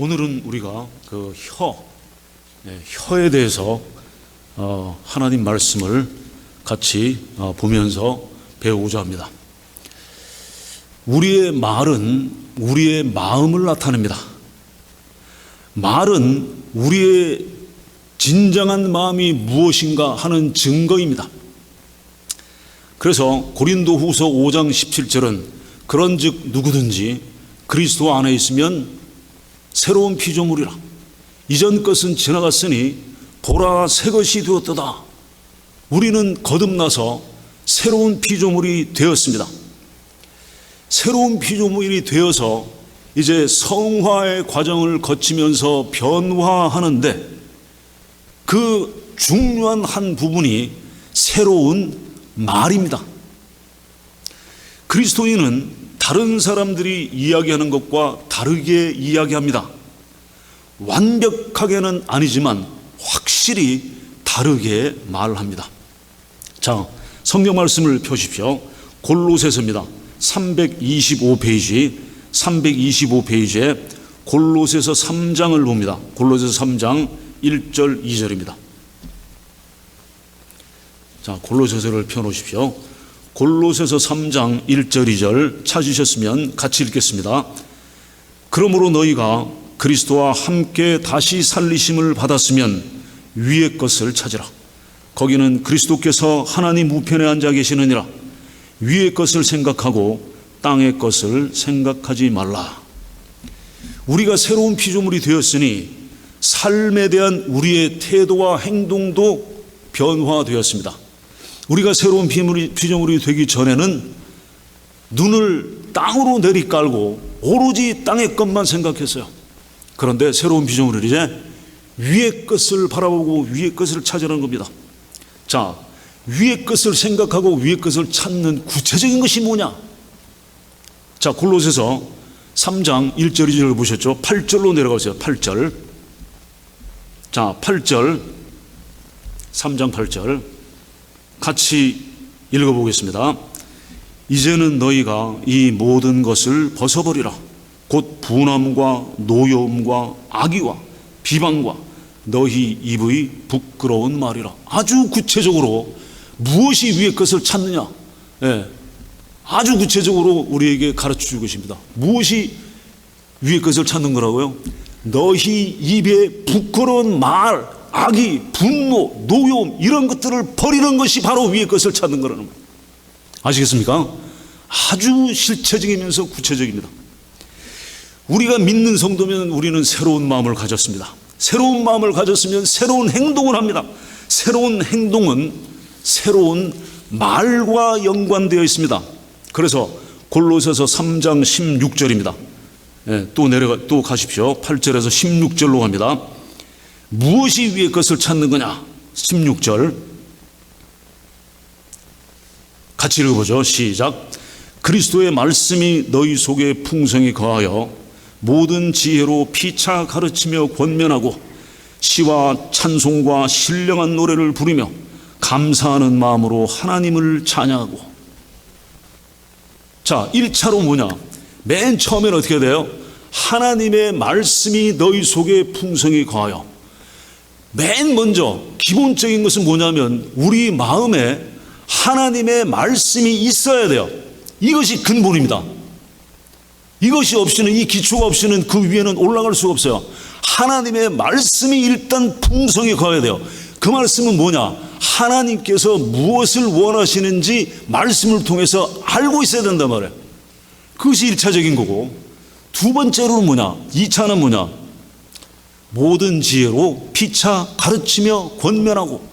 오늘은 우리가 그 혀에 대해서 하나님 말씀을 같이 보면서 배우고자 합니다. 우리의 말은 우리의 마음을 나타냅니다. 말은 우리의 진정한 마음이 무엇인가 하는 증거입니다. 그래서 고린도후서 5장 17절은 그런즉 누구든지 그리스도 안에 있으면 새로운 피조물이라. 이전 것은 지나갔으니 보라 새 것이 되었도다. 우리는 거듭나서 새로운 피조물이 되었습니다. 새로운 피조물이 되어서 이제 성화의 과정을 거치면서 변화하는데 그 중요한 한 부분이 새로운 말입니다. 그리스도인은 다른 사람들이 이야기하는 것과 다르게 이야기합니다. 완벽하게는 아니지만 확실히 다르게 말합니다. 자, 성경 말씀을 펴십시오. 골로새서입니다. 325페이지에 골로새서 3장을 봅니다. 골로새서 3장 1절 2절입니다. 자, 골로새서를 펴놓으십시오. 골로새서 3장 1절 2절 찾으셨으면 같이 읽겠습니다. 그러므로 너희가 그리스도와 함께 다시 살리심을 받았으면 위의 것을 찾으라. 거기는 그리스도께서 하나님 우편에 앉아 계시느니라. 위의 것을 생각하고 땅의 것을 생각하지 말라. 우리가 새로운 피조물이 되었으니 삶에 대한 우리의 태도와 행동도 변화되었습니다. 우리가 새로운 피조물이 되기 전에는 눈을 땅으로 내리깔고 오로지 땅의 것만 생각했어요. 그런데 새로운 피조물은 이제 위의 것을 바라보고 위의 것을 찾으라는 겁니다. 자, 위의 것을 생각하고 위의 것을 찾는 구체적인 것이 뭐냐? 자, 골로새서 3장 1절 2절을 보셨죠? 8절로 내려가세요. 8절. 자, 8절. 3장 8절. 같이 읽어보겠습니다. 이제는 너희가 이 모든 것을 벗어버리라. 곧 분함과 노여움과 악의와 비방과 너희 입의 부끄러운 말이라. 아주 구체적으로 무엇이 위의 것을 찾느냐? 아주 구체적으로 우리에게 가르쳐 주십니다. 무엇이 위의 것을 찾는 거라고요? 너희 입에 부끄러운 말, 악의, 분노, 노여움 이런 것들을 버리는 것이 바로 위의 것을 찾는 거라는 거예요. 아시겠습니까? 아주 실체적이면서 구체적입니다. 우리가 믿는 성도면 우리는 새로운 마음을 가졌습니다. 새로운 마음을 가졌으면 새로운 행동을 합니다. 새로운 행동은 새로운 말과 연관되어 있습니다. 그래서 골로새서 3장 16절입니다. 또 가십시오. 8절에서 16절로 갑니다. 무엇이 위의 것을 찾는 거냐? 16절 같이 읽어보죠. 시작. 그리스도의 말씀이 너희 속에 풍성히 거하여 모든 지혜로 피차 가르치며 권면하고 시와 찬송과 신령한 노래를 부르며 감사하는 마음으로 하나님을 찬양하고. 자, 1차로 뭐냐? 맨 처음에는 어떻게 돼요? 하나님의 말씀이 너희 속에 풍성히 거하여. 맨 먼저 기본적인 것은 뭐냐면 우리 마음에 하나님의 말씀이 있어야 돼요. 이것이 근본입니다. 이것이 없이는, 이 기초가 없이는 그 위에는 올라갈 수가 없어요. 하나님의 말씀이 일단 풍성히 거해야 돼요. 그 말씀은 뭐냐? 하나님께서 무엇을 원하시는지 말씀을 통해서 알고 있어야 된단 말이에요. 그것이 1차적인 거고, 두 번째로는 뭐냐? 2차는 뭐냐? 모든 지혜로 피차 가르치며 권면하고.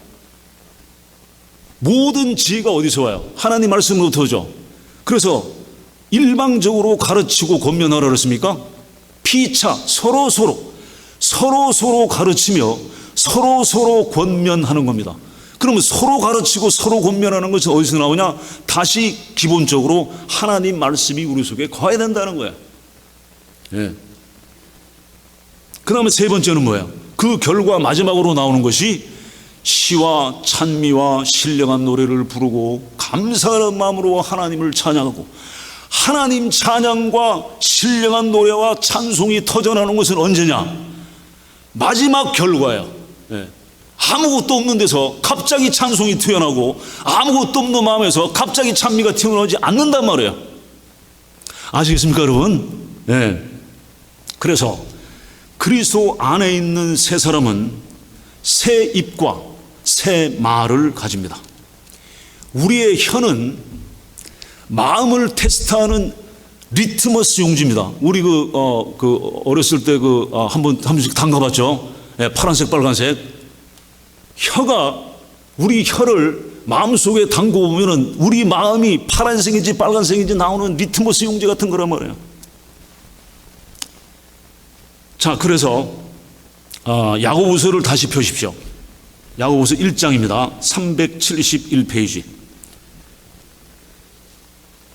모든 지혜가 어디서 와요? 하나님 말씀으로부터 오죠. 그래서 일방적으로 가르치고 권면하라 그랬습니까? 피차, 서로 가르치며 서로 권면하는 겁니다. 그러면 서로 가르치고 서로 권면하는 것이 어디서 나오냐? 다시 기본적으로 하나님 말씀이 우리 속에 거해야 된다는 거예요. 그 다음에 세 번째는 뭐예요? 그 결과 마지막으로 나오는 것이 시와 찬미와 신령한 노래를 부르고 감사하는 마음으로 하나님을 찬양하고. 하나님 찬양과 신령한 노래와 찬송이 터져나오는 것은 언제냐? 마지막 결과예요. 예. 아무것도 없는 데서 갑자기 찬송이 튀어나오고 아무것도 없는 마음에서 갑자기 찬미가 튀어나오지 않는단 말이에요. 아시겠습니까, 여러분? 예. 그래서 그리스도 안에 있는 새 사람은 새 입과 새 말을 가집니다. 우리의 혀는 마음을 테스트하는 리트머스 용지입니다. 우리 어렸을 때 한 번씩 담가봤죠. 예, 파란색, 빨간색. 혀가 우리 혀를 마음속에 담궈보면은 우리 마음이 파란색인지 빨간색인지 나오는 리트머스 용지 같은 거란 말이에요. 자, 그래서 야고보서를 다시 펴십시오. 야고보서 1장입니다. 371페이지.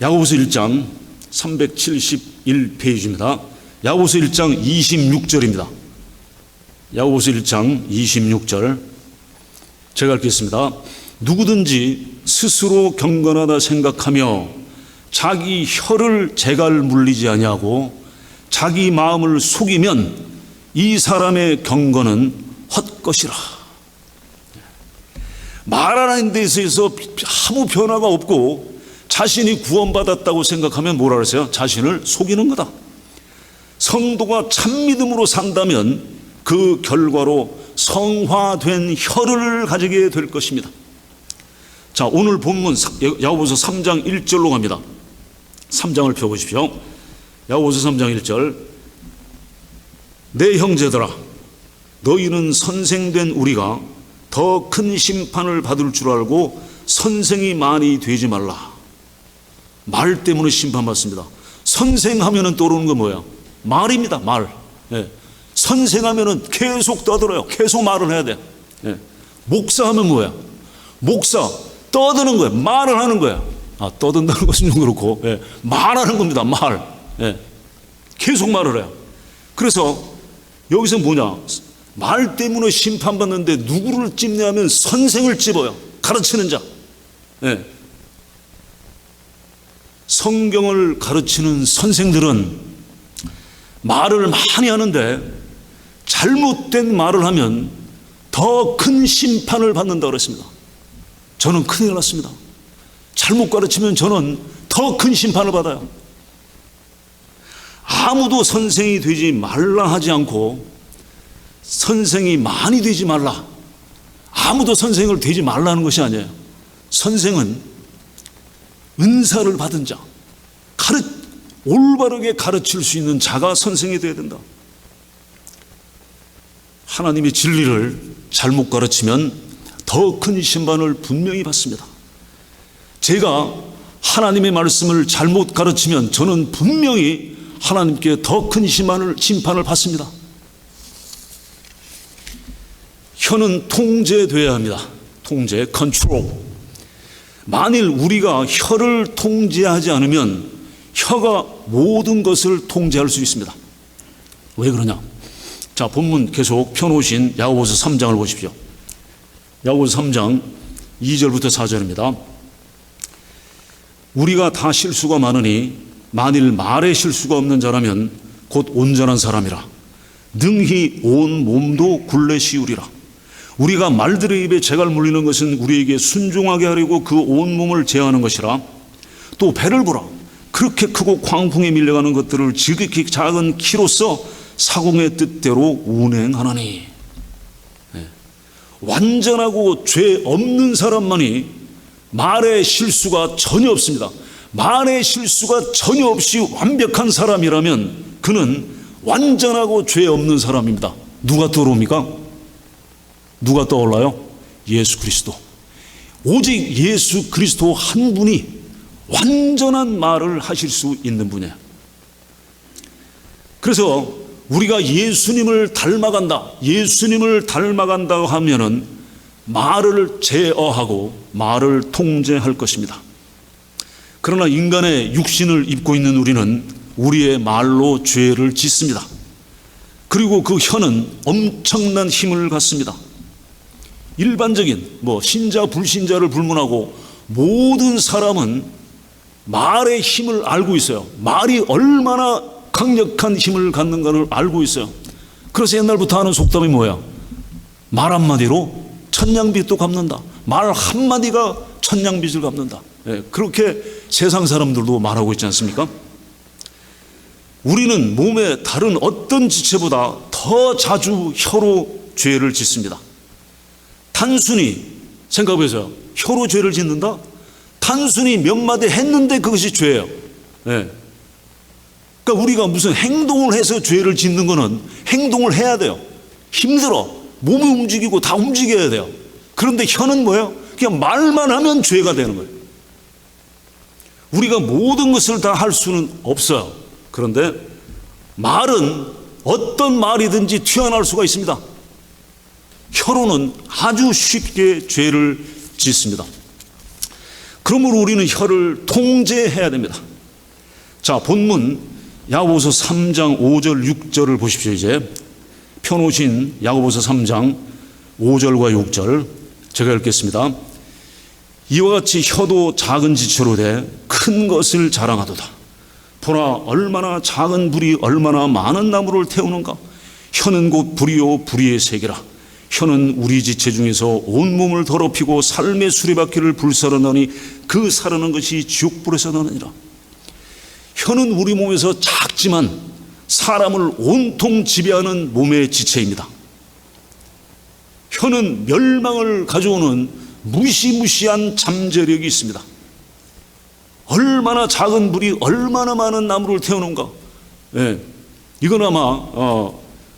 야고보서 1장 371페이지입니다. 야고보서 1장 26절입니다. 야고보서 1장 26절 제가 읽겠습니다. 누구든지 스스로 경건하다 생각하며 자기 혀를 재갈 물리지 아니하고 자기 마음을 속이면 이 사람의 경건은 헛것이라. 말하는 데 있어서 아무 변화가 없고 자신이 구원받았다고 생각하면 뭐라 그랬어요? 자신을 속이는 거다. 성도가 참믿음으로 산다면 그 결과로 성화된 혀를 가지게 될 것입니다. 자, 오늘 본문 야고보서 3장 1절로 갑니다. 3장을 펴보십시오. 야고보서 3장 1절. 내 형제들아, 너희는 선생된 우리가 더 큰 심판을 받을 줄 알고 선생이 많이 되지 말라. 말 때문에 심판받습니다. 선생하면은 떠오르는 건 뭐예요? 말입니다. 말. 예. 선생하면은 계속 떠들어요. 계속 말을 해야 돼. 예. 목사하면 뭐야? 목사 떠드는 거예요. 말을 하는 거예요. 떠든다는 것은 좀 그렇고, 예. 말하는 겁니다. 말. 예. 계속 말을 해요. 그래서 여기서 뭐냐? 말 때문에 심판받는데 누구를 찝냐면 선생을 찝어요. 가르치는 자. 예. 성경을 가르치는 선생들은 말을 많이 하는데 잘못된 말을 하면 더 큰 심판을 받는다고 그랬습니다. 저는 큰일 났습니다. 잘못 가르치면 저는 더 큰 심판을 받아요. 아무도 선생이 되지 말라 하지 않고 선생이 많이 되지 말라. 아무도 선생을 되지 말라는 것이 아니에요. 선생은 은사를 받은 자, 올바르게 가르칠 수 있는 자가 선생이 되어야 된다. 하나님의 진리를 잘못 가르치면 더 큰 심판을 분명히 받습니다. 제가 하나님의 말씀을 잘못 가르치면 저는 분명히 하나님께 더 큰 심판을 받습니다. 혀는 통제되어야 합니다. 통제, 컨트롤. 만일 우리가 혀를 통제하지 않으면 혀가 모든 것을 통제할 수 있습니다. 왜 그러냐? 자, 본문 계속 펴놓으신 야고보서 3장을 보십시오. 야고보서 3장 2절부터 4절입니다. 우리가 다 실수가 많으니 만일 말에 실수가 없는 자라면 곧 온전한 사람이라 능히 온 몸도 굴레 씌우리라. 우리가 말들의 입에 재갈 물리는 것은 우리에게 순종하게 하려고 그 온 몸을 제어하는 것이라. 또 배를 보라. 그렇게 크고 광풍에 밀려가는 것들을 지극히 작은 키로서 사공의 뜻대로 운행하나니. 네. 완전하고 죄 없는 사람만이 말의 실수가 전혀 없습니다. 말의 실수가 전혀 없이 완벽한 사람이라면 그는 완전하고 죄 없는 사람입니다. 누가 떠오릅니까? 누가 떠올라요? 예수 그리스도. 오직 예수 그리스도 한 분이 완전한 말을 하실 수 있는 분이에요. 그래서 우리가 예수님을 닮아간다, 예수님을 닮아간다고 하면은 말을 제어하고 말을 통제할 것입니다. 그러나 인간의 육신을 입고 있는 우리는 우리의 말로 죄를 짓습니다. 그리고 그 혀는 엄청난 힘을 갖습니다. 일반적인 신자 불신자를 불문하고 모든 사람은 말의 힘을 알고 있어요. 말이 얼마나 강력한 힘을 갖는가를 알고 있어요. 그래서 옛날부터 하는 속담이 뭐야? 말 한마디로 천냥빚도 갚는다. 말 한마디가 천냥빚을 갚는다. 예, 그렇게 세상 사람들도 말하고 있지 않습니까? 우리는 몸의 다른 어떤 지체보다 더 자주 혀로 죄를 짓습니다. 단순히 생각해보세요. 혀로 죄를 짓는다? 단순히 몇 마디 했는데 그것이 죄예요. 예. 그러니까 우리가 무슨 행동을 해서 죄를 짓는 거는 행동을 해야 돼요. 힘들어. 몸이 움직이고 다 움직여야 돼요. 그런데 혀는 뭐예요? 그냥 말만 하면 죄가 되는 거예요. 우리가 모든 것을 다 할 수는 없어요. 그런데 말은 어떤 말이든지 튀어나올 수가 있습니다. 혀로는 아주 쉽게 죄를 짓습니다. 그러므로 우리는 혀를 통제해야 됩니다. 자, 본문 야고보서 3장 5절 6절을 보십시오. 이제 펴놓으신 야고보서 3장 5절과 6절 제가 읽겠습니다. 이와 같이 혀도 작은 지체로 돼 큰 것을 자랑하도다. 보라, 얼마나 작은 불이 얼마나 많은 나무를 태우는가. 혀는 곧 불이요 불의의 세계라. 혀는 우리 지체 중에서 온몸을 더럽히고 삶의 수레바퀴를 불사르나니 그 사르는 것이 지옥불에서 나느니라. 혀는 우리 몸에서 작지만 사람을 온통 지배하는 몸의 지체입니다. 혀는 멸망을 가져오는 무시무시한 잠재력이 있습니다. 얼마나 작은 불이 얼마나 많은 나무를 태우는가. 예, 이건 아마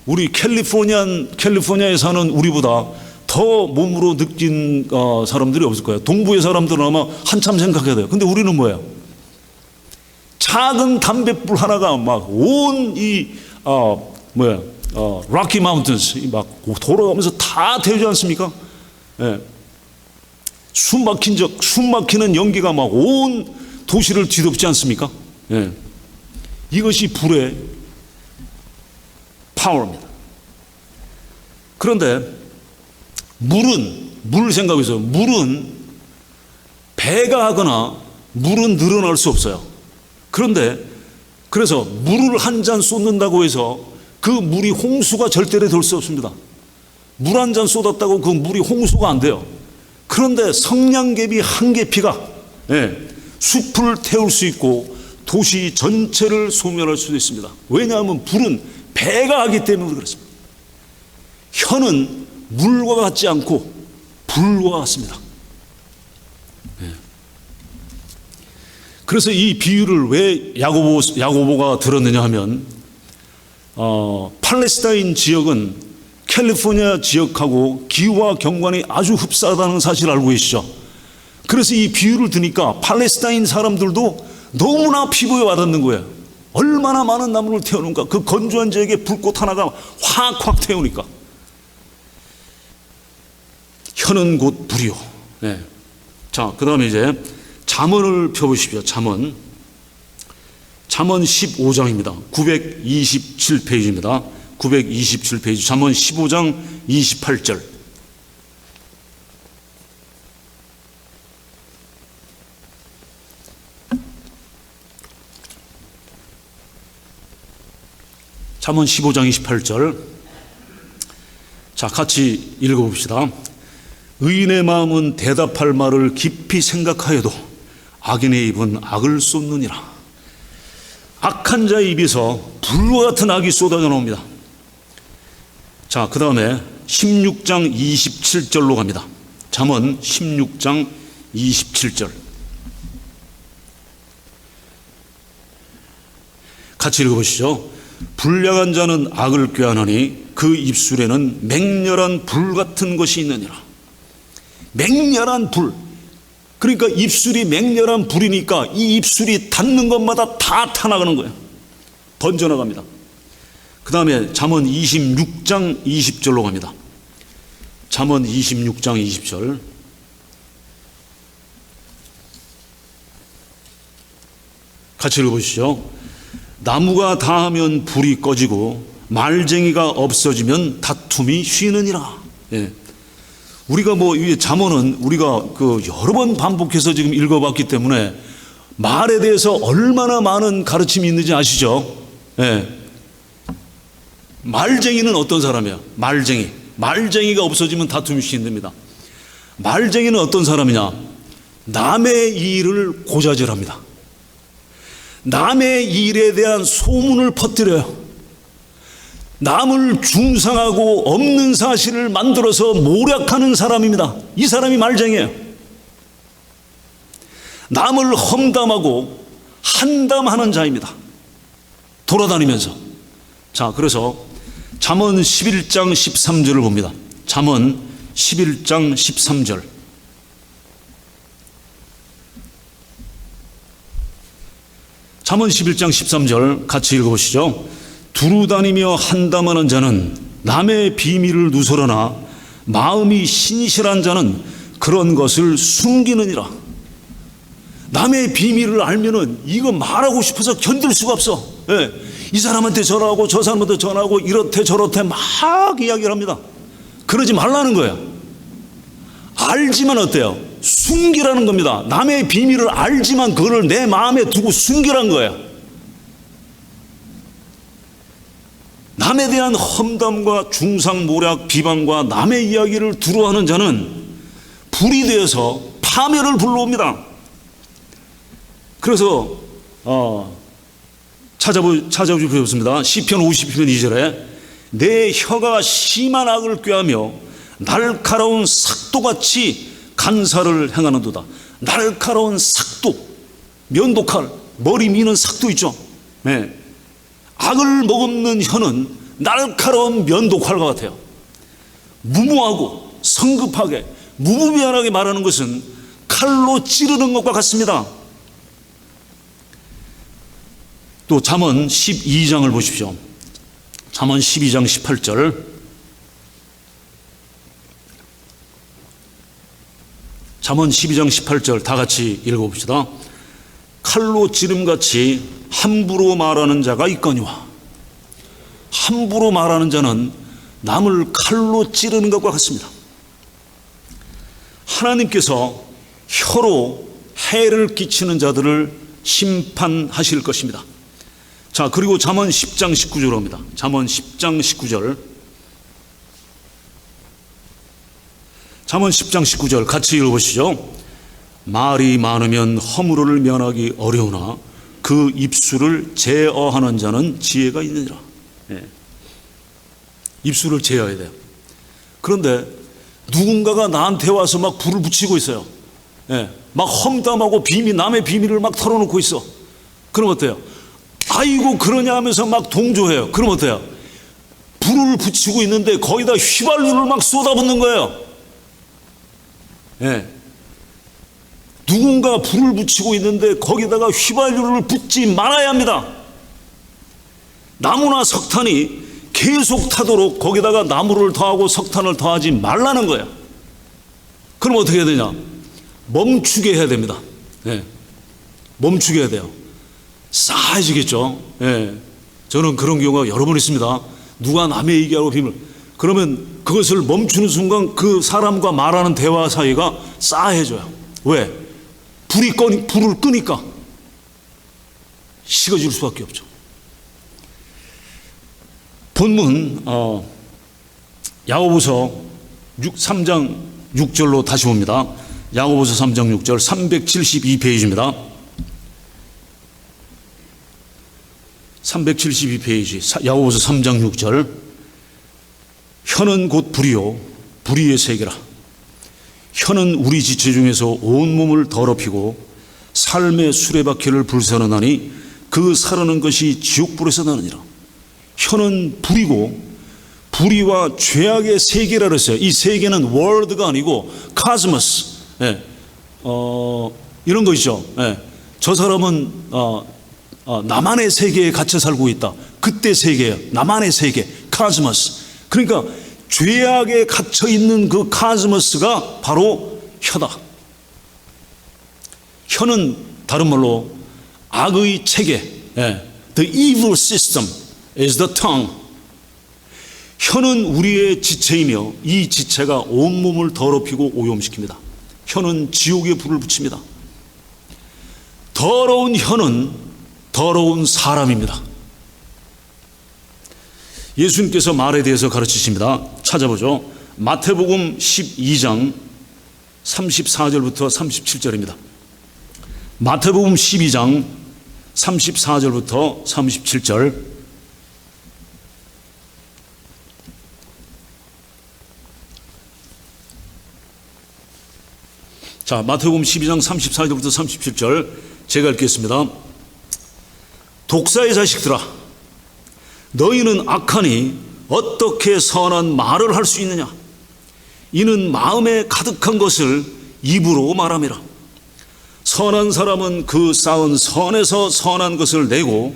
우리 캘리포니아에 사는 우리보다 더 몸으로 느낀 사람들이 없을 거예요. 동부의 사람들은 아마 한참 생각해야 돼요. 근데 우리는 뭐예요? 작은 담뱃불 하나가 막 온 락키 마운틴스 막 돌아가면서 다 태우지 않습니까? 예. 숨 막히는 연기가 막 온 도시를 뒤덮지 않습니까? 예. 이것이 불의 파워입니다. 그런데 물 생각해서 물은 배가 하거나 물은 늘어날 수 없어요. 그래서 물을 한 잔 쏟는다고 해서 그 물이 홍수가 절대로 될 수 없습니다. 물 한 잔 쏟았다고 그 물이 홍수가 안 돼요. 그런데 성냥개비 한 개피가 숲을 태울 수 있고 도시 전체를 소멸할 수도 있습니다. 왜냐하면 불은 배가 하기 때문에 그렇습니다. 혀는 물과 같지 않고 불과 같습니다. 그래서 이 비유를 왜 야고보가 들었느냐 하면 팔레스타인 지역은 캘리포니아 지역하고 기후와 경관이 아주 흡사하다는 사실을 알고 계시죠. 그래서 이 비유를 드니까 팔레스타인 사람들도 너무나 피부에 와닿는 거예요. 얼마나 많은 나무를 태우는가. 그 건조한 지역에 불꽃 하나가 확 태우니까. 혀는 곧 불이요. 네. 자, 그 다음에 이제 잠언을 펴보십시오. 잠언 15장입니다. 927페이지입니다. 927페이지. 잠언 15장 28절. 잠언 15장 28절. 자, 같이 읽어봅시다. 의인의 마음은 대답할 말을 깊이 생각하여도 악인의 입은 악을 쏟느니라. 악한 자의 입에서 불과 같은 악이 쏟아져 나옵니다. 자, 그 다음에 16장 27절로 갑니다. 잠언 16장 27절. 같이 읽어보시죠. 불량한 자는 악을 꾀하나니 그 입술에는 맹렬한 불 같은 것이 있느니라. 맹렬한 불. 그러니까 입술이 맹렬한 불이니까 이 입술이 닿는 것마다 다 타나가는 거예요. 번져나갑니다. 그 다음에 잠언 26장 20절로 갑니다. 잠언 26장 20절. 같이 읽어보시죠. 나무가 다하면 불이 꺼지고 말쟁이가 없어지면 다툼이 쉬느니라. 예. 우리가 이 잠언은 우리가 여러 번 반복해서 지금 읽어봤기 때문에 말에 대해서 얼마나 많은 가르침이 있는지 아시죠? 예. 말쟁이는 어떤 사람이야? 말쟁이가 없어지면 다툼이 시작됩니다. 말쟁이는 어떤 사람이냐? 남의 일을 고자질합니다. 남의 일에 대한 소문을 퍼뜨려요. 남을 중상하고 없는 사실을 만들어서 모략하는 사람입니다. 이 사람이 말쟁이에요. 남을 험담하고 한담하는 자입니다. 돌아다니면서. 자, 그래서 잠언 11장 13절을 봅니다. 잠언 11장 13절. 잠언 11장 13절 같이 읽어보시죠. 두루다니며 한담하는 자는 남의 비밀을 누설하나 마음이 신실한 자는 그런 것을 숨기느니라. 남의 비밀을 알면은 이거 말하고 싶어서 견딜 수가 없어. 예. 이 사람한테 전화하고 저 사람한테 전화하고 이렇대 저렇대 막 이야기를 합니다. 그러지 말라는 거예요. 알지만 어때요? 숨기라는 겁니다. 남의 비밀을 알지만 그걸 내 마음에 두고 숨기라는 거예요. 남에 대한 험담과 중상모략 비방과 남의 이야기를 두루하는 자는 불이 되어서 파멸을 불러옵니다. 그래서 찾아보셨습니다. 시편 50편 2절에 내 혀가 심한 악을 꾀하며 날카로운 삭도같이 간사를 행하는도다. 날카로운 삭도, 면도칼, 머리 미는 삭도 있죠. 네. 악을 머금는 혀는 날카로운 면도칼과 같아요. 무모하고 성급하게 무부미안하게 말하는 것은 칼로 찌르는 것과 같습니다. 또 잠언 12장을 보십시오. 잠언 12장 18절. 잠언 12장 18절 다 같이 읽어봅시다. 칼로 찌름같이 함부로 말하는 자가 있거니와. 함부로 말하는 자는 남을 칼로 찌르는 것과 같습니다. 하나님께서 혀로 해를 끼치는 자들을 심판하실 것입니다. 자, 그리고 잠언 10장 19절 옵니다. 잠언 10장 19절. 잠언 10장 19절 같이 읽어보시죠. 말이 많으면 허물을 면하기 어려우나 그 입술을 제어하는 자는 지혜가 있느니라. 예. 입술을 제어해야 돼요. 그런데 누군가가 나한테 와서 막 불을 붙이고 있어요. 예. 막 험담하고 남의 비밀을 막 털어놓고 있어. 그럼 어때요? 아이고 그러냐 하면서 막 동조해요. 그럼 어때요? 불을 붙이고 있는데 거기다 휘발유를 막 쏟아붓는 거예요. 예. 누군가 불을 붙이고 있는데 거기다가 휘발유를 붓지 말아야 합니다. 나무나 석탄이 계속 타도록 거기다가 나무를 더하고 석탄을 더하지 말라는 거예요. 그럼 어떻게 해야 되냐? 멈추게 해야 됩니다. 예. 멈추게 해야 돼요. 싸해지겠죠. 예. 저는 그런 경우가 여러 번 있습니다. 누가 남의 얘기하고 비밀. 그러면 그것을 멈추는 순간 그 사람과 말하는 대화 사이가 싸해져요. 왜? 불을 끄니까 식어질 수밖에 없죠. 본문 야고보서 3장 6절로 다시 봅니다. 야고보서 3장 6절 372페이지입니다. 372페이지 야고보서 3장 6절. 혀는 곧 불이요 불의의 세계라. 혀는 우리 지체 중에서 온몸을 더럽히고 삶의 수레바퀴를 불사르나니 그 사르는 것이 지옥불에서 나느니라. 혀는 불이고 불의와 죄악의 세계라 그랬어요. 이 세계는 월드가 아니고 카스모스. 예. 이런 거 있죠. 예. 저 사람은 나만의 세계에 갇혀 살고 있다. 그때 세계예요. 나만의 세계, 카스모스. 그러니까 죄악에 갇혀 있는 그 카스모스가 바로 혀다. 혀는 다른 말로 악의 체계, the evil system is the tongue. 혀는 우리의 지체이며 이 지체가 온몸을 더럽히고 오염시킵니다. 혀는 지옥에 불을 붙입니다. 더러운 혀는 더러운 사람입니다. 예수님께서 말에 대해서 가르치십니다. 찾아보죠. 마태복음 12장 34절부터 37절입니다. 마태복음 12장 34절부터 37절. 자, 마태복음 12장 34절부터 37절 제가 읽겠습니다. 독사의 자식들아, 너희는 악하니 어떻게 선한 말을 할 수 있느냐? 이는 마음에 가득한 것을 입으로 말함이라. 선한 사람은 그 쌓은 선에서 선한 것을 내고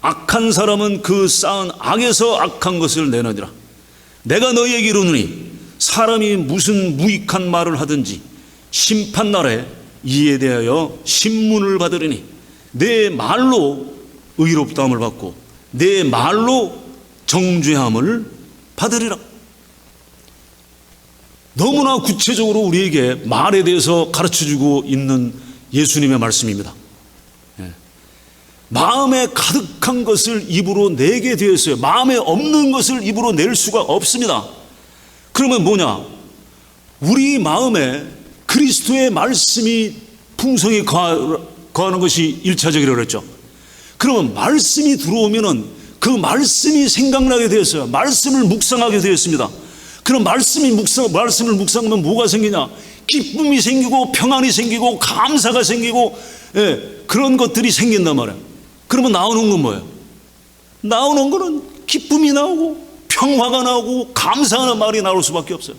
악한 사람은 그 쌓은 악에서 악한 것을 내느니라. 내가 너희에게 이르노니 사람이 무슨 무익한 말을 하든지 심판날에 이에 대하여 신문을 받으리니 내 말로 의롭다함을 받고 내 말로 정죄함을 받으리라. 너무나 구체적으로 우리에게 말에 대해서 가르쳐주고 있는 예수님의 말씀입니다. 마음에 가득한 것을 입으로 내게 되었어요. 마음에 없는 것을 입으로 낼 수가 없습니다. 그러면 뭐냐? 우리 마음에 그리스도의 말씀이 풍성히 거하는 것이 1차적이라고 그랬죠. 그러면 말씀이 들어오면은 그 말씀이 생각나게 되었어요. 말씀을 묵상하게 되었습니다. 그럼 말씀을 묵상하면 뭐가 생기냐? 기쁨이 생기고 평안이 생기고 감사가 생기고 그런 것들이 생긴단 말이에요. 그러면 나오는 건 뭐예요? 나오는 거는 기쁨이 나오고 평화가 나오고 감사하는 말이 나올 수밖에 없어요.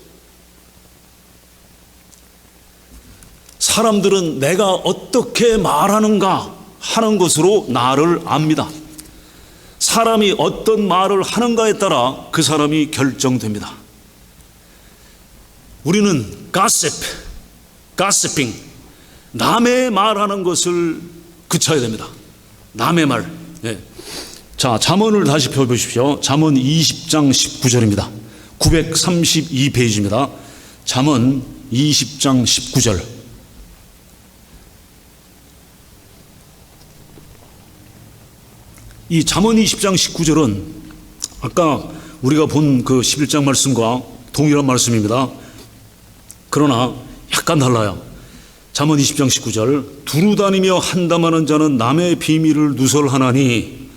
사람들은 내가 어떻게 말하는가 하는 것으로 나를 압니다. 사람이 어떤 말을 하는가에 따라 그 사람이 결정됩니다. 우리는 gossiping, 남의 말하는 것을 그쳐야 됩니다. 남의 말. 자, 잠언을 다시 펴보십시오. 잠언 20장 19절입니다. 932페이지입니다. 잠언 20장 19절. 이 잠언 20장 19절은 아까 우리가 본 그 11장 말씀과 동일한 말씀입니다. 그러나 약간 달라요. 잠언 20장 19절. 두루 다니며 한담하는 자는 남의 비밀을 누설하나니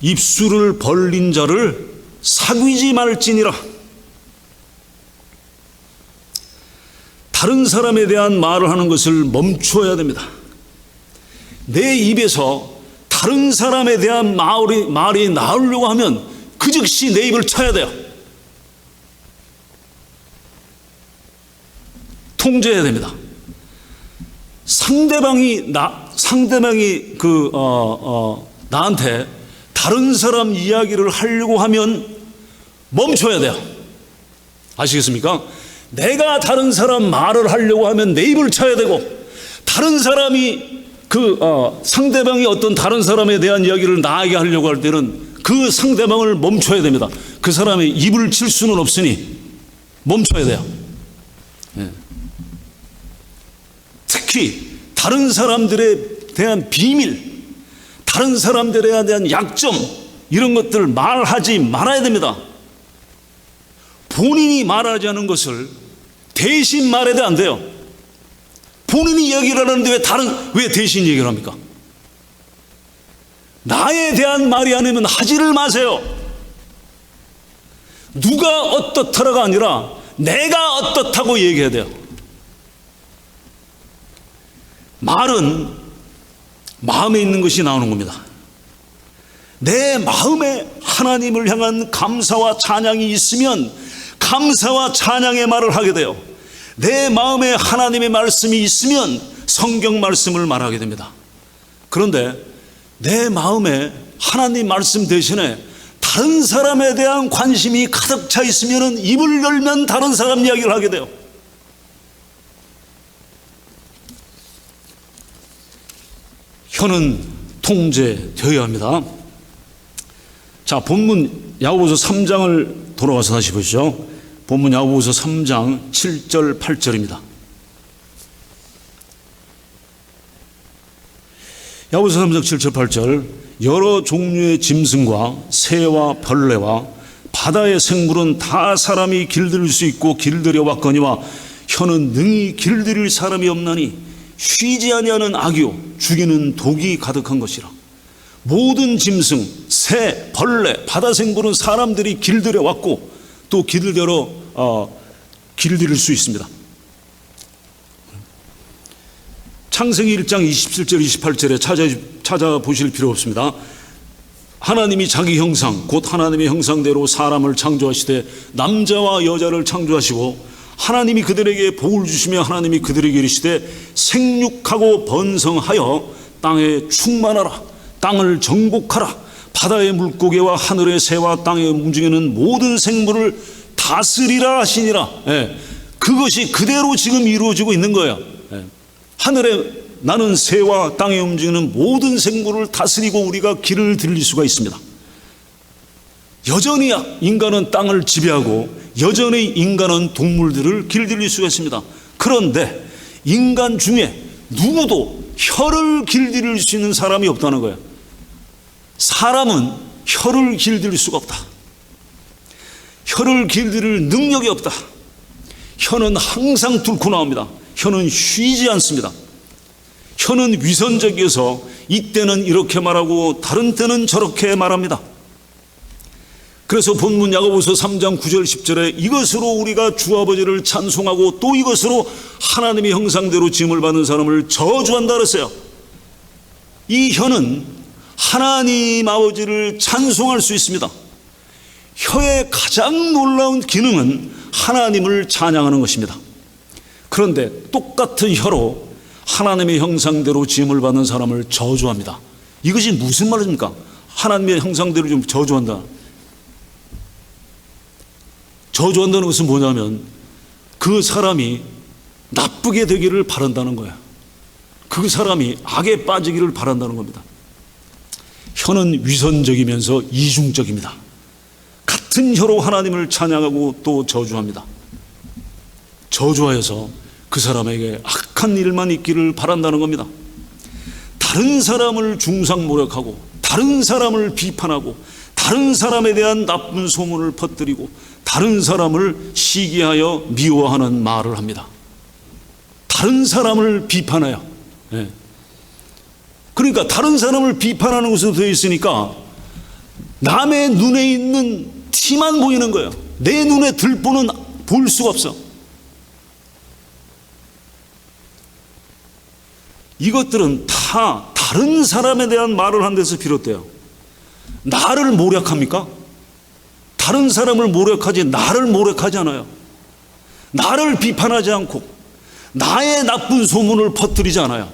입술을 벌린 자를 사귀지 말지니라. 다른 사람에 대한 말을 하는 것을 멈추어야 됩니다. 내 입에서 다른 사람에 대한 말이 나오려고 하면 그 즉시 내 입을 쳐야 돼요. 통제해야 됩니다. 상대방이 나한테 다른 사람 이야기를 하려고 하면 멈춰야 돼요. 아시겠습니까? 내가 다른 사람 말을 하려고 하면 내 입을 쳐야 되고, 다른 사람이 상대방이 어떤 다른 사람에 대한 이야기를 나에게 하려고 할 때는 그 상대방을 멈춰야 됩니다. 그 사람의 입을 칠 수는 없으니 멈춰야 돼요. 특히 다른 사람들에 대한 비밀, 다른 사람들에 대한 약점, 이런 것들 말하지 말아야 됩니다. 본인이 말하지 않은 것을 대신 말해도 안 돼요. 본인이 얘기를 하는데 왜 대신 얘기를 합니까? 나에 대한 말이 아니면 하지를 마세요. 누가 어떻다라가 아니라 내가 어떻다고 얘기해야 돼요. 말은 마음에 있는 것이 나오는 겁니다. 내 마음에 하나님을 향한 감사와 찬양이 있으면 감사와 찬양의 말을 하게 돼요. 내 마음에 하나님의 말씀이 있으면 성경 말씀을 말하게 됩니다. 그런데 내 마음에 하나님 말씀 대신에 다른 사람에 대한 관심이 가득 차 있으면 입을 열면 다른 사람 이야기를 하게 돼요. 혀는 통제되어야 합니다. 자, 본문 야고보서 3장을 돌아가서 다시 보시죠. 본문 야고보서 3장 7절 8절입니다. 야고보서 3장 7절 8절 여러 종류의 짐승과 새와 벌레와 바다의 생물은 다 사람이 길들일 수 있고 길들여 왔거니와 혀는 능히 길들일 사람이 없나니 쉬지 아니하는 악이요 죽이는 독이 가득한 것이라. 모든 짐승, 새, 벌레, 바다 생물은 사람들이 길들여 왔고 또 길들일 수 있습니다. 창세기 1장 27절 28절에 찾아보실 필요 없습니다. 하나님이 자기 형상 곧 하나님의 형상대로 사람을 창조하시되 남자와 여자를 창조하시고 하나님이 그들에게 복을 주시며 하나님이 그들에게 이르시되 생육하고 번성하여 땅에 충만하라. 땅을 정복하라. 바다의 물고기와 하늘의 새와 땅에 움직이는 모든 생물을 다스리라 하시니라. 그것이 그대로 지금 이루어지고 있는 거예요. 하늘에 나는 새와 땅에 움직이는 모든 생물을 다스리고 우리가 길을 들릴 수가 있습니다. 여전히 인간은 땅을 지배하고 여전히 인간은 동물들을 길들일 수가 있습니다. 그런데 인간 중에 누구도 혀를 길들일 수 있는 사람이 없다는 거예요. 사람은 혀를 길들일 수가 없다. 혀를 길들일 능력이 없다. 혀는 항상 뚫고 나옵니다. 혀는 쉬지 않습니다. 혀는 위선적이어서 이때는 이렇게 말하고 다른 때는 저렇게 말합니다. 그래서 본문 야고보서 3장 9절 10절에 이것으로 우리가 주 아버지를 찬송하고 또 이것으로 하나님의 형상대로 지음을 받은 사람을 저주한다 그랬어요. 이 혀는 하나님 아버지를 찬송할 수 있습니다. 혀의 가장 놀라운 기능은 하나님을 찬양하는 것입니다. 그런데 똑같은 혀로 하나님의 형상대로 지음을 받은 사람을 저주합니다. 이것이 무슨 말입니까? 하나님의 형상대로 좀 저주한다. 저주한다는 것은 뭐냐면 그 사람이 나쁘게 되기를 바란다는 거예요. 그 사람이 악에 빠지기를 바란다는 겁니다. 혀는 위선적이면서 이중적입니다. 같은 혀로 하나님을 찬양하고 또 저주합니다. 저주하여서 그 사람에게 악한 일만 있기를 바란다는 겁니다. 다른 사람을 중상모략하고 다른 사람을 비판하고 다른 사람에 대한 나쁜 소문을 퍼뜨리고 다른 사람을 시기하여 미워하는 말을 합니다. 다른 사람을 비판해요. 그러니까 다른 사람을 비판하는 것으로 되어 있으니까 남의 눈에 있는 티만 보이는 거예요. 내 눈에 들보는 볼 수가 없어. 이것들은 다 다른 사람에 대한 말을 한 데서 비롯돼요. 나를 모략합니까? 다른 사람을 모략하지 나를 모략하지 않아요. 나를 비판하지 않고 나의 나쁜 소문을 퍼뜨리지 않아요.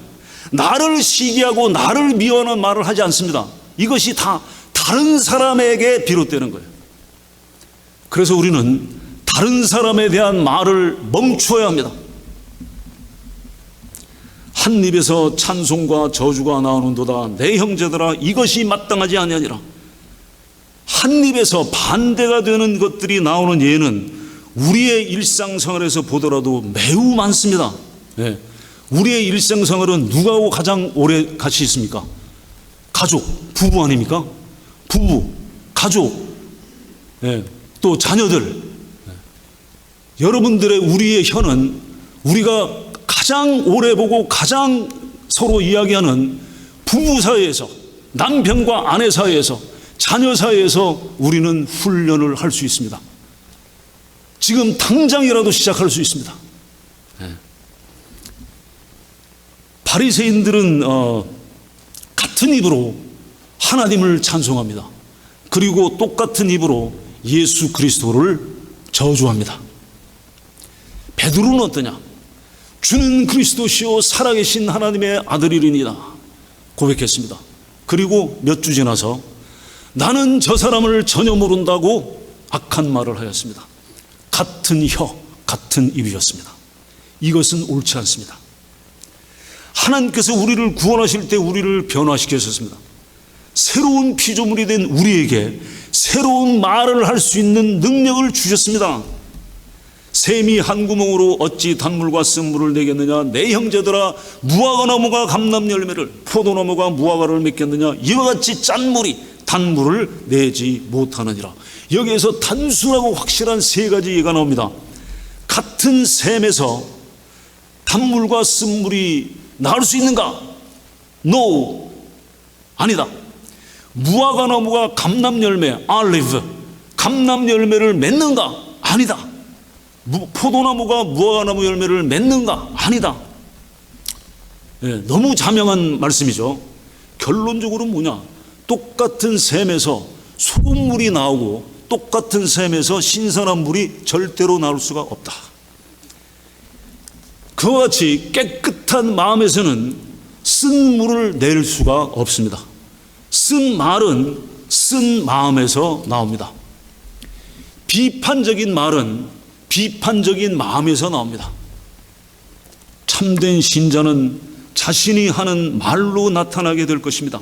나를 시기하고 나를 미워하는 말을 하지 않습니다. 이것이 다 다른 사람에게 비롯되는 거예요. 그래서 우리는 다른 사람에 대한 말을 멈추어야 합니다. 한 입에서 찬송과 저주가 나오는도다. 내 형제들아 이것이 마땅하지 아니하니라. 한 입에서 반대가 되는 것들이 나오는 예는 우리의 일상생활에서 보더라도 매우 많습니다. 우리의 일상생활은 누구하고 가장 오래 같이 있습니까? 가족, 부부 아닙니까? 부부, 가족, 또 자녀들. 여러분들의 우리의 혀는 우리가 가장 오래 보고 가장 서로 이야기하는 부부 사이에서, 남편과 아내 사이에서, 자녀 사이에서 우리는 훈련을 할 수 있습니다. 지금 당장이라도 시작할 수 있습니다. 바리새인들은 같은 입으로 하나님을 찬송합니다. 그리고 똑같은 입으로 예수 그리스도를 저주합니다. 베드로는 어떠냐? 주는 그리스도시요 살아계신 하나님의 아들이리니라 고백했습니다. 그리고 몇 주 지나서 나는 저 사람을 전혀 모른다고 악한 말을 하였습니다. 같은 혀, 같은 입이었습니다. 이것은 옳지 않습니다. 하나님께서 우리를 구원하실 때 우리를 변화시키셨습니다. 새로운 피조물이 된 우리에게 새로운 말을 할 수 있는 능력을 주셨습니다. 샘이 한 구멍으로 어찌 단물과 쓴물을 내겠느냐. 내 형제들아, 무화과나무가 감람열매를, 포도나무가 무화과를 맺겠느냐. 이와 같이 짠 물이 단물을 내지 못하느니라. 여기에서 단순하고 확실한 세 가지 예가 나옵니다. 같은 샘에서 단물과 쓴물이 나올 수 있는가? No, 아니다. 무화과나무가 감람열매, 알리브, 감람열매를 맺는가? 아니다. 포도나무가 무화과나무 열매를 맺는가? 아니다. 너무 자명한 말씀이죠. 결론적으로 뭐냐? 똑같은 샘에서 소금물이 나오고 똑같은 샘에서 신선한 물이 절대로 나올 수가 없다. 그와 같이 깨끗한 마음에서는 쓴 물을 낼 수가 없습니다. 쓴 말은 쓴 마음에서 나옵니다. 비판적인 말은 비판적인 마음에서 나옵니다. 참된 신자는 자신이 하는 말로 나타나게 될 것입니다.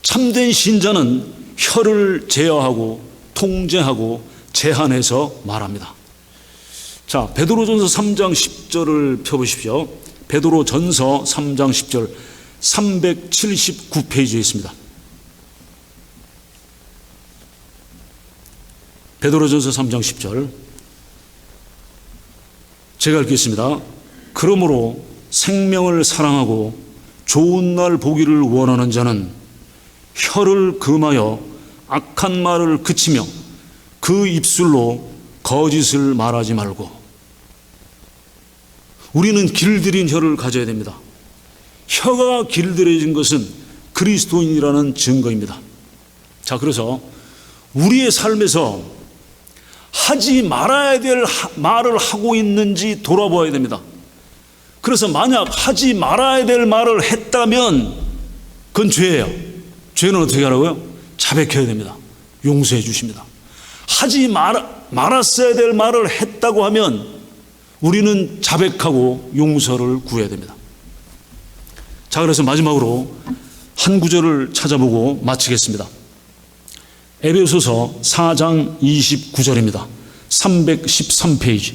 참된 신자는 혀를 제어하고 통제하고 제한해서 말합니다. 자, 베드로전서 3장 10절을 펴보십시오. 베드로전서 3장 10절 379페이지에 있습니다. 베드로전서 3장 10절 제가 읽겠습니다. 그러므로 생명을 사랑하고 좋은 날 보기를 원하는 자는 혀를 금하여 악한 말을 그치며 그 입술로 거짓을 말하지 말고. 우리는 길들인 혀를 가져야 됩니다. 혀가 길들여진 것은 그리스도인이라는 증거입니다. 자, 그래서 우리의 삶에서 하지 말아야 될 말을 하고 있는지 돌아봐야 됩니다. 그래서 만약 하지 말아야 될 말을 했다면 그건 죄예요. 죄는 어떻게 하라고요? 자백해야 됩니다. 용서해 주십니다. 하지 말았어야 될 말을 했다고 하면 우리는 자백하고 용서를 구해야 됩니다. 자, 그래서 마지막으로 한 구절을 찾아보고 마치겠습니다. 에베소서 4장 29절입니다. 313페이지.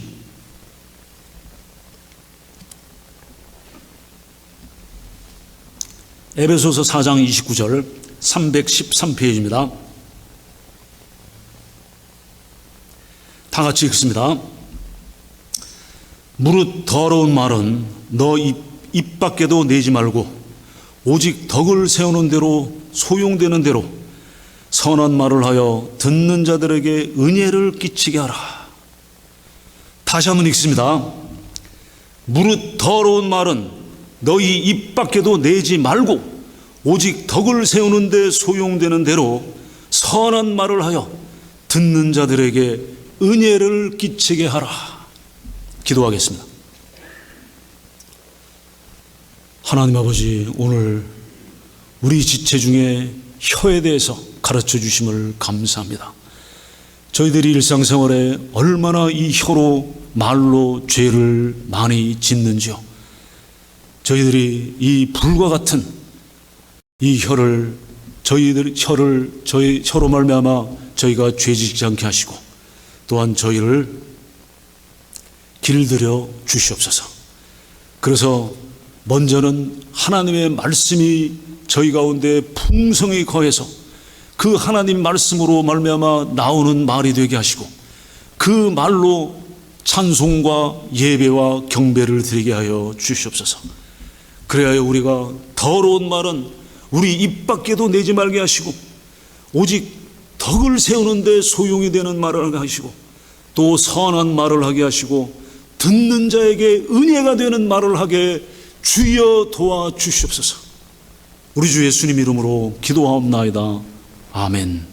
에베소서 4장 29절 313페이지입니다. 다 같이 읽습니다. 무릇 더러운 말은 너 입 밖에도 내지 말고 오직 덕을 세우는 대로 소용되는 대로 선한 말을 하여 듣는 자들에게 은혜를 끼치게 하라. 다시 한번 읽습니다. 무릇 더러운 말은 너희 입 밖에도 내지 말고 오직 덕을 세우는 데 소용되는 대로 선한 말을 하여 듣는 자들에게 은혜를 끼치게 하라. 기도하겠습니다. 하나님 아버지, 오늘 우리 지체 중에 혀에 대해서 가르쳐 주심을 감사합니다. 저희들이 일상생활에 얼마나 이 혀로 말로 죄를 많이 짓는지요. 저희들이 이 불과 같은 이 혀를 저희 혀로 말미암아 저희가 죄짓지 않게 하시고 또한 저희를 길들여 주시옵소서. 그래서 먼저는 하나님의 말씀이 저희 가운데 풍성히 거해서 그 하나님 말씀으로 말미암아 나오는 말이 되게 하시고 그 말로 찬송과 예배와 경배를 드리게 하여 주시옵소서. 그래야 우리가 더러운 말은 우리 입 밖에도 내지 말게 하시고 오직 덕을 세우는 데 소용이 되는 말을 하게 하시고 또 선한 말을 하게 하시고 듣는 자에게 은혜가 되는 말을 하게 주여 도와주시옵소서. 우리 주 예수님 이름으로 기도하옵나이다. 아멘.